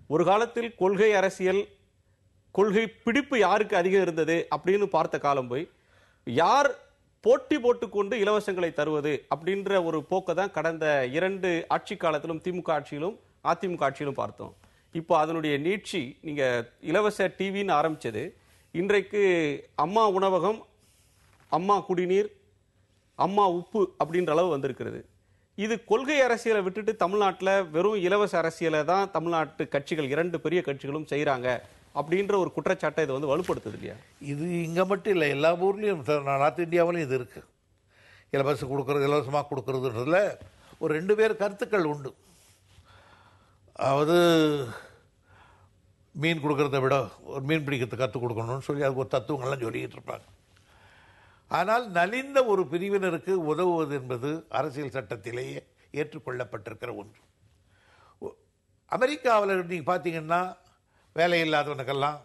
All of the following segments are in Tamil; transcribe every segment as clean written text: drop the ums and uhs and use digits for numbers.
ஒரு காலத்தில் கொள்கை அரசியல், கொள்கை பிடிப்பு யாருக்கு அதிகம் இருந்தது அப்படின்னு பார்த்த காலம் போய் யார் போட்டி போட்டுக்கொண்டு இலவசங்களை தருவது அப்படின்ற ஒரு போக்கை தான் கடந்த 2 ஆட்சி காலத்திலும் திமுக ஆட்சியிலும் அதிமுக ஆட்சியிலும் பார்த்தோம். இப்போ அதனுடைய நீட்சி, நீங்க இலவச டிவின்னு ஆரம்பிச்சது இன்றைக்கு அம்மா உணவகம், அம்மா குடிநீர், அம்மா உப்பு அப்படின்ற அளவு வந்திருக்கிறது. இது கொள்கை அரசியலை விட்டுட்டு தமிழ்நாட்டில் வெறும் இலவச அரசியலை தான் தமிழ்நாட்டு கட்சிகள், 2 பெரிய கட்சிகளும் செய்யறாங்க அப்படின்ற ஒரு குற்றச்சாட்டை இது வந்து வலுப்படுத்துது இல்லையா? இது இங்கே மட்டும் இல்லை, எல்லா ஊர்லேயும் நார்த் இந்தியாவிலையும் இது இருக்குது. இலவசமாக கொடுக்கறதுன்றதுல ஒரு 2 பேர் கருத்துக்கள் உண்டு. அதாவது மீன் கொடுக்கறத விட ஒரு மீன் பிடிக்கிறத கற்றுக் கொடுக்கணும்னு சொல்லி அதுக்கு ஒரு தத்துவங்கள்லாம் சொல்லிக்கிட்டு இருப்பாங்க. ஆனால் நலிந்த ஒரு பிரிவினருக்கு உதவுவது என்பது அரசியல் சட்டத்திலேயே ஏற்றுக்கொள்ளப்பட்டிருக்கிற ஒன்று. அமெரிக்காவில் நீங்கள் பார்த்தீங்கன்னா வேலை இல்லாதவனுக்கெல்லாம்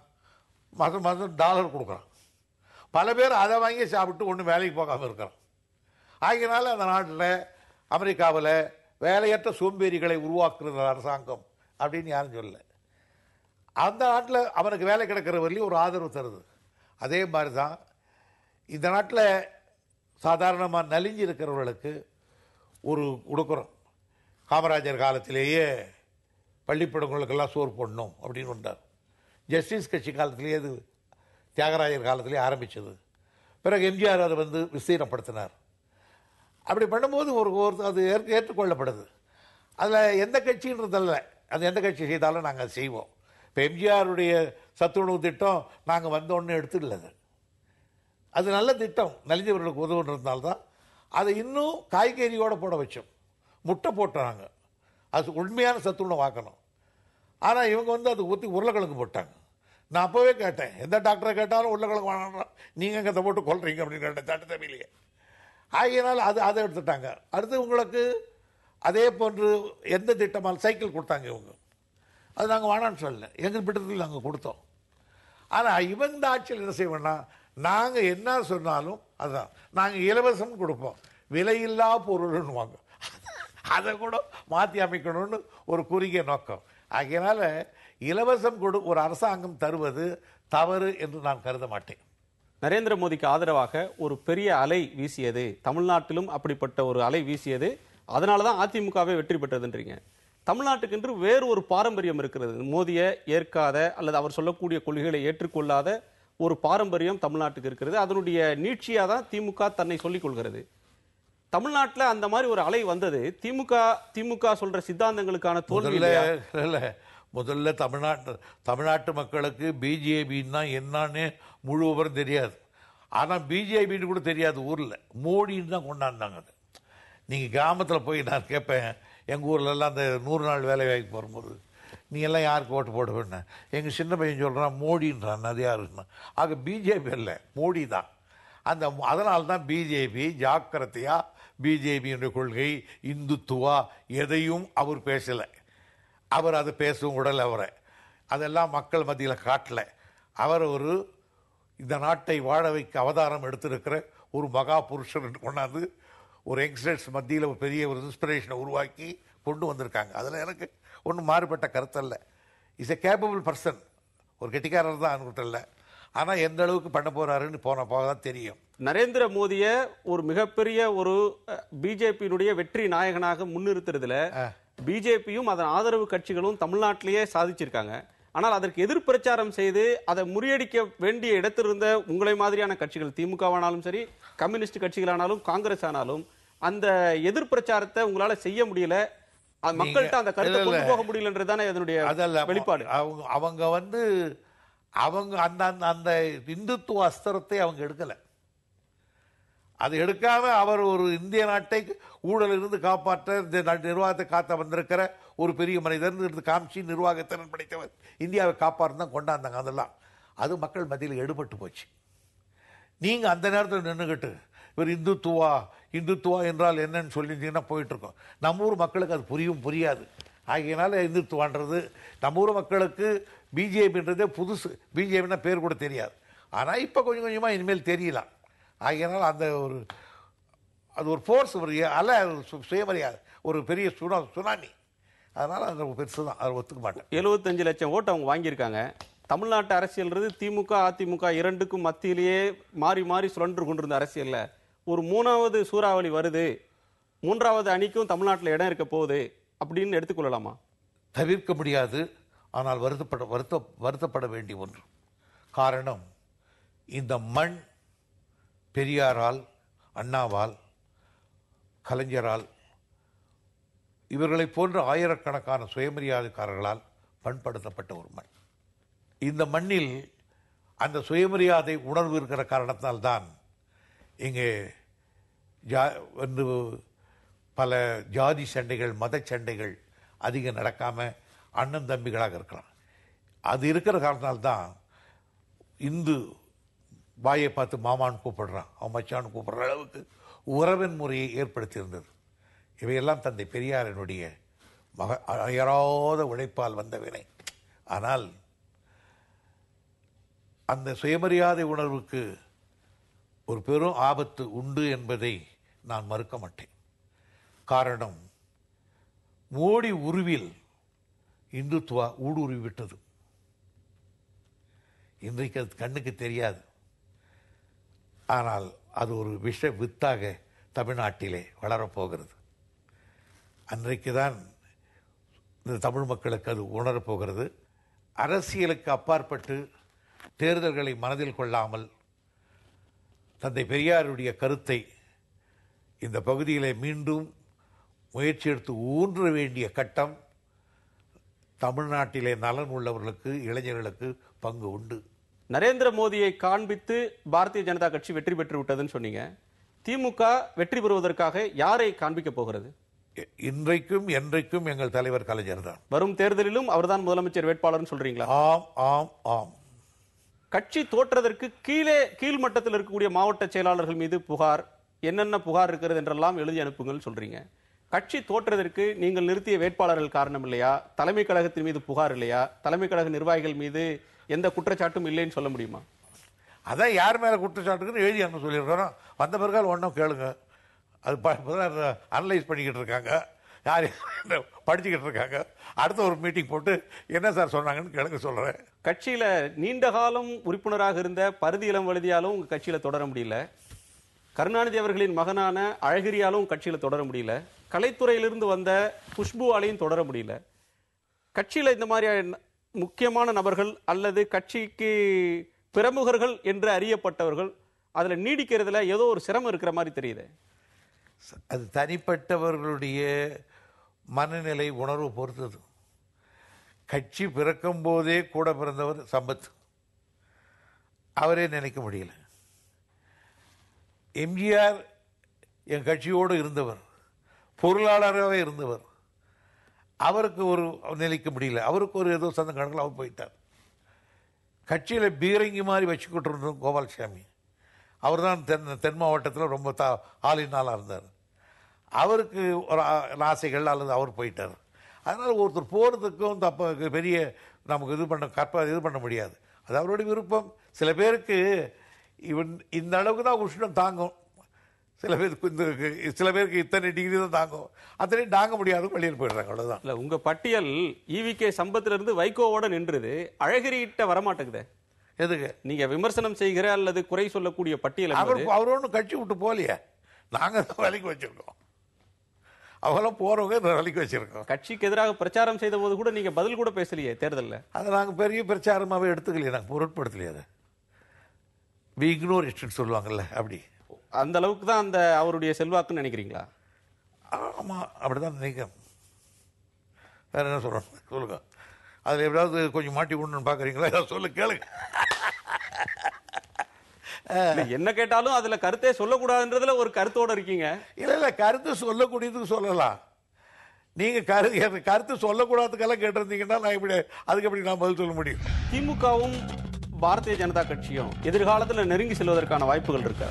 மாதம் மாதம் டாலர் கொடுக்குறான். பல பேர் அதை வாங்கி சாப்பிட்டு ஒன்றும் வேலைக்கு போகாமல் இருக்கிறான். ஆகியனால அந்த நாட்டில் அமெரிக்காவில் வேலையற்ற சோம்பேறிகளை உருவாக்குறது அரசாங்கம் அப்படின்னு யாரும் சொல்லலை. அந்த நாட்டில் அவனுக்கு வேலை கிடைக்கிற வரையிலும் ஒரு ஆதரவு தருது. அதே மாதிரி தான் இந்த நாட்டில் சாதாரணமாக நலிஞ்சு இருக்கிறவர்களுக்கு ஒரு கொடுக்குறோம். காமராஜர் காலத்திலேயே பள்ளிப்படங்களுக்கெல்லாம் சோறு போடணும் அப்படின்னு வந்தார். ஜஸ்டிஸ் கட்சி காலத்திலேயே அது தியாகராஜர் காலத்திலே ஆரம்பித்தது. பிறகு எம்ஜிஆர் அதை வந்து விஸ்தீரப்படுத்தினார். அப்படி பண்ணும்போது அது ஏற்றுக்கொள்ளப்படுது. அதில் எந்த கட்சின்றதல்ல, அது எந்த கட்சி செய்தாலும் நாங்கள் அதை செய்வோம். இப்போ எம்ஜிஆருடைய சத்துணவு திட்டம் நாங்கள் வந்தோன்னு எடுத்துடலது. அது நல்ல திட்டம், நலிஞ்சவர்களுக்கு உதவுன்றதுனால்தான் அதை இன்னும் காய்கறியோடு போட வச்சோம். முட்டை போட்டாங்க, அது உண்மையான சத்துணவு ஆக்கணும். ஆனால் இவங்க வந்து அது ஊற்றி உருளைக்கிழங்கு போட்டாங்க. நான் அப்போவே கேட்டேன், எந்த டாக்டரை கேட்டாலும் உருளைக்கிழங்கு வேணாம், நீங்கள் இங்கே போட்டு கொள்றீங்க அப்படின்னு கேட்டேன் சட்டத்தமிழியே. ஆகியனால் அதை எடுத்துட்டாங்க. அடுத்து உங்களுக்கு அதே போன்று எந்த திட்டமால் சைக்கிள் கொடுத்தாங்க இவங்க, அது நாங்கள் வேணான்னு சொல்லலை, எங்கள் திட்டத்தில் நாங்கள் கொடுத்தோம். ஆனால் இவங்க ஆட்சியில் என்ன செய்வோம்னா, நாங்கள் என்ன சொன்னாலும் அதுதான் நாங்கள் இலவசம் கொடுப்போம், விலையில்லா பொருள்னு வாங்க, அதை கூட மாற்றி அமைக்கணும்னு ஒரு குறுகிய நோக்கம். ஆகையினால இலவசம் ஒரு அரசாங்கம் தருவது தவறு என்று நான் கருத மாட்டேன். நரேந்திர மோடிக்கு ஆதரவாக ஒரு பெரிய அலை வீசியது, தமிழ்நாட்டிலும் அப்படிப்பட்ட ஒரு அலை வீசியது. அதனாலதான் அதிமுகவே வெற்றி பெற்றதுன்றீங்க. தமிழ்நாட்டுக்கு என்று வேறு ஒரு பாரம்பரியம் இருக்கிறது. மோடியை ஏற்காத அல்லது அவர் சொல்லக்கூடிய கொள்கைகளை ஏற்றுக்கொள்ளாத ஒரு பாரம்பரியம் தமிழ்நாட்டுக்கு இருக்கிறது. அதனுடைய நீட்சியா தான் திமுக தன்னை சொல்லிக் கொள்கிறது. தமிழ்நாட்டில் அந்த மாதிரி ஒரு அலை வந்தது. திமுக சொல்ற சித்தாந்தங்களுக்கான தோல்வி இல்ல. முதல்ல தமிழ்நாட்டு மக்களுக்கு பிஜேபின்னா என்னன்னு முழு விவரம் தெரியாது. ஆனால் பிஜேபின்னு கூட தெரியாது. ஊரில் மோடின்னு தான் கொண்டாந்தாங்க. அது நீங்கள் கிராமத்தில் போய் நான் கேட்பேன், எங்கள் ஊர்லெல்லாம் அந்த 100 நாள் வேலை வாய்ப்பு வரும்போது நீ எல்லாம் யாருக்கு ஓட்டு போடுவேன்னு எங்கள் சின்ன பையன் சொல்கிறான், மோடின்றான். அது யாருன்னா ஆக பிஜேபி இல்லை, மோடி தான். அதனால தான் பிஜேபி ஜாக்கிரதையா, பிஜேபியினுடைய கொள்கை இந்துத்துவா எதையும் அவர் பேசலை. அவர் அதை பேசவும் விடலை. அவரை அதெல்லாம் மக்கள் மத்தியில் காட்டலை. அவர் இந்த நாட்டை வாழ வைக்க அவதாரம் எடுத்திருக்கிற ஒரு மகா புருஷன் கொண்டாந்து ஒரு யங்ஸ்டர்ஸ் மத்தியில் ஒரு பெரிய ஒரு இன்ஸ்பிரேஷனை உருவாக்கி கொண்டு வந்திருக்காங்க. அதில் எனக்கு ஒன்றும் மாறுபட்ட கருத்தல்ல. இஸ் எ கேப்பபிள் பர்சன், ஒரு கெட்டிக்காரர் தான் அனுப்பிட்டல. ஆனால் எந்த அளவுக்கு பண்ண போறாருன்னு போக தான் தெரியும். நரேந்திர மோடியை ஒரு மிகப்பெரிய ஒரு பிஜேபியினுடைய வெற்றி நாயகனாக முன்னிறுத்துறதுல பிஜேபியும் அதன் ஆதரவு கட்சிகளும் தமிழ்நாட்டிலேயே சாதிச்சிருக்காங்க. ஆனால் அதற்கு எதிர் பிரச்சாரம் செய்து அதை முறியடிக்க வேண்டிய இடத்திலிருந்த உங்களை மாதிரியான கட்சிகள், திமுகவானாலும் சரி, கம்யூனிஸ்ட் கட்சிகளானாலும் காங்கிரஸ் ஆனாலும், அந்த எதிர் பிரச்சாரத்தை உங்களால செய்ய முடியல, மக்கள்கிட்ட அந்த கருத்தை கொண்டு போக முடியலன்றதானே அதனுடைய வெளிப்பாடு. அவங்க அந்த இந்துத்துவ அஸ்திரத்தை அவங்க எடுக்கல. அது எடுக்காம அவர் ஒரு இந்திய நாட்டை ஊழலிருந்து காப்பாற்ற, இந்த நிர்வாகத்தை காத்த வந்திருக்கிற ஒரு பெரிய மனிதர் காமிச்சு நிர்வாகத்திறன் படைத்தவர், இந்தியாவை காப்பாற்று தான் கொண்டாந்தாங்க. அதெல்லாம் அது மக்கள் மத்தியில் எடுபட்டு போச்சு. நீங்க அந்த நேரத்தில் நின்றுகிட்டு இவர் இந்துத்துவா என்றால் என்னன்னு சொல்லிட்டீங்கன்னா போயிட்டு இருக்கோம். நம்ம ஊர் மக்களுக்கு அது புரியாது. ஆகையினால இந்துத்துவான்றது நம்ம ஊர் மக்களுக்கு பிஜேபின்றதே புதுசு. பிஜேபின்னா பேர் கூட தெரியாது. ஆனால் இப்போ கொஞ்சம் கொஞ்சமாக இனிமேல் தெரியலாம். ஆகையினால் அது ஒரு ஃபோர்ஸ், ஒரு அலை, சுயமரியாதை, ஒரு பெரிய சுனாமி அதனால் அது பெருசு தான், அதை ஒத்துக்க மாட்டேன். 75 லட்சம் ஓட்டு அவங்க வாங்கியிருக்காங்க. தமிழ்நாட்டு அரசியல்ன்றது திமுக அதிமுக இரண்டுக்கும் மத்தியிலேயே மாறி மாறி சுழன்று கொண்டிருந்த அரசியல்ல ஒரு 3வது சூறாவளி வருது, 3வது அணிக்கும் தமிழ்நாட்டில் இடம் இருக்க போகுது அப்படின்னு எடுத்துக்கொள்ளலாமா? தவிர்க்க முடியாது, ஆனால் வருத்தப்பட வேண்டிய ஒன்று. காரணம், இந்த மண் பெரியாரால், அண்ணாவால், கலைஞரால், இவர்களைப் போன்ற ஆயிரக்கணக்கான சுயமரியாதைக்காரர்களால் பண்படுத்தப்பட்ட ஒரு மண். இந்த மண்ணில் அந்த சுயமரியாதை உணர்வு இருக்கிற காரணத்தால்தான் இங்கே வந்து பல ஜாதி சண்டைகள், மத சண்டைகள் அதிகம் நடக்காமல் அண்ணன் தம்பிகளாக இருக்கலாம். அது இருக்கிற காரணத்தால்தான் இந்து வாயை பார்த்து மாமான்னு கூப்பிடுறான், அவன் மச்சான்னு கூப்பிடுற அளவுக்கு உறவின் முறையை ஏற்படுத்தியிருந்தது. இவையெல்லாம் தந்தை பெரியாரினுடைய அயராத உழைப்பால் வந்த வினை. ஆனால் அந்த சுயமரியாதை உணர்வுக்கு ஒரு பெரும் ஆபத்து உண்டு என்பதை நான் மறுக்க மாட்டேன். காரணம், மோடி உருவில் இந்துத்துவா ஊடுருவி விட்டது. இன்றைக்கு அது கண்ணுக்கு தெரியாது, ஆனால் அது ஒரு விஷ வித்தாக தமிழ்நாட்டிலே வளரப்போகிறது. அன்றைக்கு தான் இந்த தமிழ் மக்களுக்கு அது உணரப்போகிறது. அரசியலுக்கு அப்பாற்பட்டு தேர்தல்களை மனதில் கொள்ளாமல் தந்தை பெரியாருடைய கருத்தை இந்த பகுதியிலே மீண்டும் முயற்சி எடுத்து ஊன்ற வேண்டிய கட்டம் தமிழ்நாட்டிலே நலன் உள்ளவர்களுக்கு, இளைஞர்களுக்கு பங்கு உண்டு. நரேந்திர மோடியை காண்பித்து பாரதிய ஜனதா கட்சி வெற்றி பெற்று விட்டதுன்னு சொன்னீங்க. திமுக வெற்றி பெறுவதற்காக யாரை காண்பிக்க போகிறது? இன்றைக்கும் என்றைக்கும் எங்கள் தலைவர் கலைஞர் தான். வரும் தேர்தலிலும் அவர்தான் முதலமைச்சர் வேட்பாளர்னு சொல்றீங்களா? ஆம் ஆம் ஆம். கட்சி தோற்றதற்கு கீழ் மட்டத்தில் இருக்கக்கூடிய மாவட்ட செயலாளர்கள் மீது புகார், என்னென்ன புகார் இருக்கிறது என்றெல்லாம் எழுதி அனுப்புங்கள் சொல்றீங்க. கட்சி தோற்றதற்கு நீங்கள் நிறுத்திய வேட்பாளர்கள் காரணம் இல்லையா? தலைமை கழகத்தின் மீது புகார் இல்லையா? தலைமை கழக நிர்வாகிகள் மீது எந்த குற்றச்சாட்டும் இல்லைன்னு சொல்ல முடியுமா? அதான் யார் மேலே குற்றச்சாட்டுக்குன்னு எழுதி அனுப்ப சொல்லியிருக்கிறோம். வந்த பிறகு ஒன்றும் கேளுங்க. அது அனலைஸ் பண்ணிக்கிட்டு இருக்காங்க, யார் படிச்சுக்கிட்டு இருக்காங்க. அடுத்த ஒரு மீட்டிங் போட்டு என்ன சார் சொன்னாங்கன்னு கேளுங்க சொல்கிறேன். கட்சியில் நீண்ட காலம் உறுப்பினராக இருந்த பருதி இளம்வழுதியாலும் உங்கள் கட்சியில் தொடர முடியல. கருணாநிதி அவர்களின் மகனான அழகிரியாலும் கட்சியில் தொடர முடியல. கலைத்துறையிலிருந்து வந்த குஷ்புவாலையும் தொடர முடியல. கட்சியில் இந்த மாதிரி முக்கியமான நபர்கள் அல்லது கட்சிக்கு பிரமுகர்கள் என்று அறியப்பட்டவர்கள் அதில் நீடிக்கிறதுல ஏதோ ஒரு சிரமம் இருக்கிற மாதிரி தெரியுது. அது தனிப்பட்டவர்களுடைய மனநிலை, உணர்வு பொறுத்தது. கட்சி பிறக்கும் போதே கூட பிறந்தவர் சம்பத், அவரே நினைக்க முடியல. எம்ஜிஆர் என் கட்சியோடு இருந்தவர், பொருளாளராகவே இருந்தவர், அவருக்கு ஒரு நிலைக்க முடியல. அவருக்கு ஒரு ஏதோ சொந்த கணக்கில் அவர் போயிட்டார். கட்சியில் பீரங்கி மாதிரி வச்சுக்கிட்டு இருந்தோம் கோபால்சாமி, அவர் தான் தென் மாவட்டத்தில் ரொம்ப ஆளினாலாக இருந்தார். அவருக்கு ஒரு ஆசைகள் அல்லது அவர் போயிட்டார். அதனால் ஒருத்தர் போகிறதுக்கும் தப்ப பெரிய நமக்கு இது பண்ண முடியாது. அது அவருடைய விருப்பம். சில பேருக்கு இந்த அளவுக்கு தான் உஷ்ணம் தாங்கும், சில பேருக்கு இத்தனை டிகிரி தான் தாங்கும், அத்தனையும் தாங்க முடியாத வெளியில் போயிடுறாங்க. அவ்வளோதான். இல்லை, உங்கள் பட்டியல் ஈவிகே சம்பத்திலிருந்து வைகோவோட நின்றுது, அழகிரிகிட்ட வரமாட்டேங்குது. எதுக்கு நீங்க விமர்சனம் செய்கிற அல்லது குறை சொல்லக்கூடிய பட்டியல்? அவர் ஒன்றும் கட்சி விட்டு போகலையே, நாங்கள் தான் வேலைக்கு வச்சிருக்கோம். அவெல்லாம் போறவங்க வேலைக்கு வச்சிருக்கோம். கட்சிக்கு எதிராக பிரச்சாரம் செய்த போது கூட நீங்க பதில் கூட பேசலையே தேர்தலில். அதை நாங்கள் பெரிய பிரச்சாரமாகவே எடுத்துக்கலையே, நாங்கள் பொருட்படுத்தலையே. அதை வி இக்னோர் இட்னு சொல்லுவாங்கல்ல, அப்படி அந்த அளவுக்கு தான் அந்த அவருடைய செல்வாக்குன்னு நினைக்கிறீங்களா? ஆமாம், அப்படிதான் நினைக்கிறேன். வேற என்ன சொல்கிறோம் சொல்லுங்க. அதில் எப்படியாவது கொஞ்சம் மாட்டி கொண்டு பார்க்குறீங்களா? ஏதாவது சொல்லு, கேளுங்க. என்ன கேட்டாலும் அதுல கருத்தே சொல்லக்கூடாதுன்றதுல ஒரு கருத்தோட இருக்கீங்க. இல்லை, கருத்து சொல்லக்கூடியதுக்கு சொல்லலாம். நீங்க கருத்து சொல்லக்கூடாதுக்கெல்லாம் கேட்டிருந்தீங்கன்னா அதுக்கு எப்படி நான் பதில் சொல்ல முடியும்? திமுகவும் பாரதிய ஜனதா கட்சியும் எதிர்காலத்தில் நெருங்கி செல்வதற்கான வாய்ப்புகள் இருக்கா?